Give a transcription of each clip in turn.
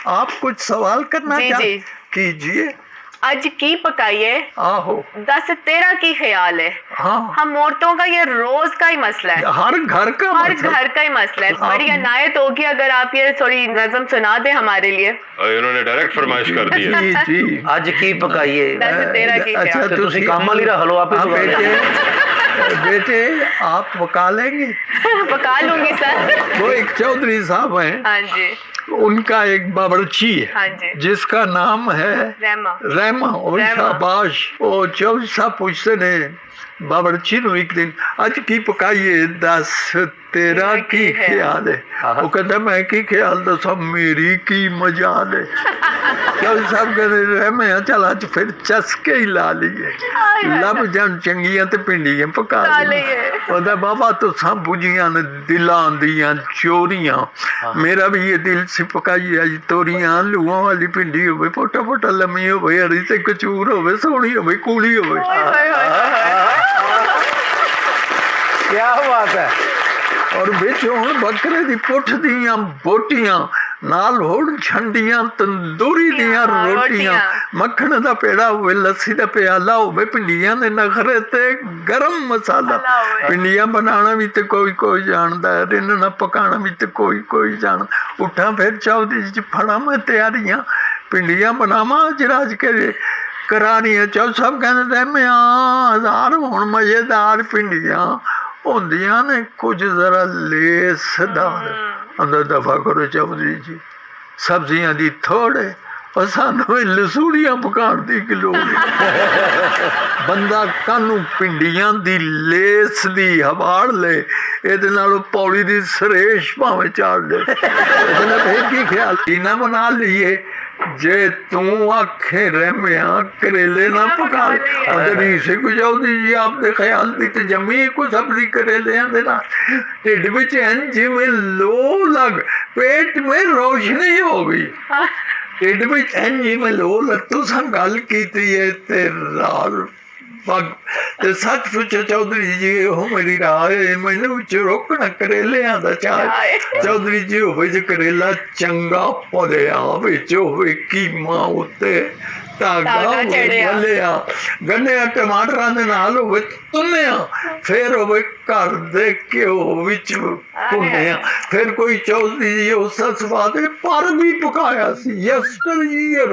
आप कुछ सवाल करना चाहते? कीजिए। अज की पकाइए? आहो। दस तेरा की ख्याल है? हाँ, हम औरतों का ये रोज का ही मसला है, हर घर का ही मसला है। बड़ी अनायत होगी अगर आप ये थोड़ी नज़म सुना दे हमारे लिए। इन्होंने डायरेक्ट फरमाइश कर दी है। जी जी। आज की पकाइए? दस तेरा की अच्छा, ख्याल। तुसी काम वाली रह लो, आप ही पका लो। बेटे आप पका लेंगे? पका लूंगी सर। वो एक चौधरी साहब हैं, हाँ जी, उनका एक बावर्ची है, हाँ जी, जिसका नाम है रहमा। और शाबाश। वो चौधरी साहब पूछते ने बावर्ची नु एक दिन, अज की पकाइए? दस तेरा की ख्याल है? वो कहता मैं की ख्याल दसा, मेरी की मजाल है। चौधरी साहब कहते रहमे चल अज फिर चस्के ही ला लिए, लब जन चंगियां ते भिंडियां पका लिए। बाबा तुसा बुझियां ने दिलां दियां चोरियां, मेरा भी ये दिल से पकाई अज तोरियां। आलूआं वाली भिंडी होवे, पोटा पोटा लम्मी होवे, हरी ते कचूर होवे, सोहनी होवे, कूली होवे। क्या बात है। और बिच हुण बकरे दी पुठ दियां बोटियां, नाल होड़ छंडियां तंदूरी दियां रोटियां, मक्खन दा पेड़ा होवे, लस्सी दा प्याला होवे, भिंडियां दे नखरे ते गरम मसाला। भिंडियां बनाना भी ते कोई कोई जानदा है, रिन्नना पकाना भी ते कोई कोई जानदा। उठा फिर चौधरी जी फड़ा मैं तैयारियां, भिंडियां बनावा अज रज के करारियां। चौधरी साहब कहंदे मैं हज़ार हुण मजेदार भिंडियां होंदियां ने, कुछ जरा लेसदार। अंदर दफा करो चौधरी जी, सब्जियां दी थोड़े और सानू लसूड़ियां पकाण दी की लोड़। बंदा कानू पिंडियां दी लेस दी हवाड़ ले, ਇਹਦੇ ਨਾਲੋਂ पौड़ी दी सरेश भावें चाड़ ले। ਇਹਦੇ फिर की ख्याल ना बना लीए, जे तू आखे रहमिया करेले ना पका ले। से कुछ चौधरी जी आपके ख्याल दी ते जमी को सब्जी करेले देना, ढिड विच जिवें लो लग, पेट में रोशनी हो गई। ढिड विच जिवें लो लग। तुसां गल कीती है ते राल पग ते सच पुछो चौधरी जी, हो मेरी राय मैनू रोकना करेलियां दा चाहे। चौधरी जी होवे जे करेला चंगा भलिया, विच होवे कीमा उत्ते धागा भलिया, गन्ने टमाटरां दे नाल होवे तुन्निया, फिर होवे घर दे घ्यो विच भुन्निया। फिर कोई चौधरी जी उस स्वाद पर भी पकाया सी यस्टर ईयर।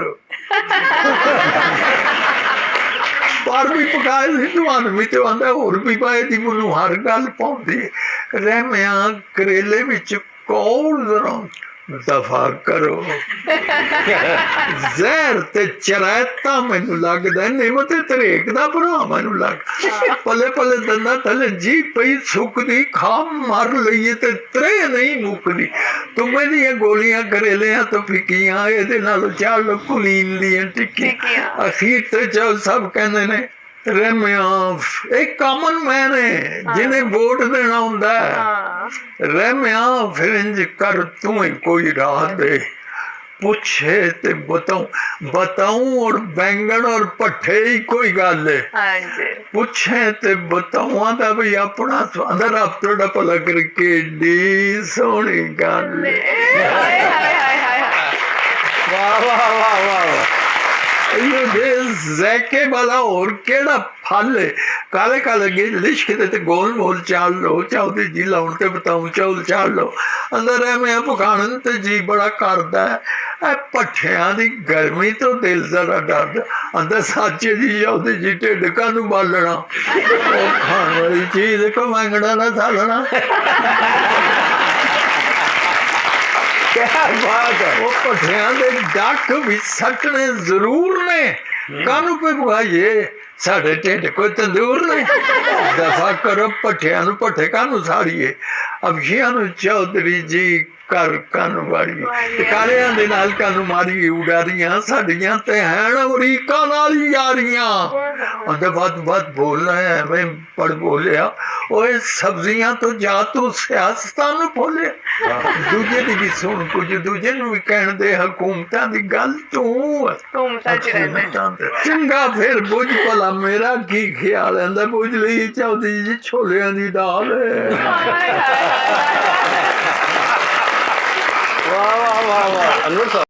पर भी पकाए सी तुहानू भी ते आंदा होर भी पाए दी, मैनू हर गल पाउंदी। रहमिया करेले विच कौल जरा दफा करो। जहर ते चरैता मैनू लगदा, निम ते तरेक दा भरा मैनू लग। पले पले दंदा थले जी पई सुकदी, खा मर लईए ते त्रे नहीं मुकदी। तुम्हें दियां गोलियां करेलियां तो फिकियां, इहदे नालों चल कुलीन दियां टिक्कियां। अखीर ते चल सब कहंदे ने रहमिया एक कॉमन मैन है जिन्हें वोट देना हुंदा है। रहमिया फिर इंज कर तू कोई राह दे, पूछे ते बताऊं और बैंगन और पट्ठे ही कोई गल है। पूछे ते बताऊं दा भी अपना अंदर आप थोड़ा भला करके डी सोहनी गल है। वाह वाह वाह वाह। जैके वाला और केड़ा फल है। काले काले लिश्क ते गोल मोल चाल लो, चौधरी जी लाउन ते बताऊं चौल चाल लो। अंदर है मैं पकाने ते जी बड़ा करदा है। भट्ठियां दी गर्मी तो दिल जरा डरदा। अंदर साचे जी चौधरी जी ढिड कानू बालना, खाने वाली चीज को मंगना ना सालना। क्या बात है। वो भट्ठियां दे डक भी सटने जरूर ने, कानू पे पकाइए साढ़े ढिड कोई तंदूर ने। दफा करो भट्ठियां नू, भट्ठे कानू साड़िए। अफियां नू चौधरी जी कर कानू वाड़िए, कालियां दे नाल कानू मारिए। उडारियां साडियां ते हैन अमरीका नाल यारियां। अंदर बात बोलना है मैं पढ़ बोलिया, ओए सब्जियां तो जा तू सियासतां भोले। दूजे दी भी सुन, कुछ दूजे नू भी कहण दे हुकूमतां दी गल तू चंगा। फिर बुझ भला मेरा की ख्याल है। बुझ ली चौधरी जी छोलियां दी दाल है। वाह वाह वाह वाह।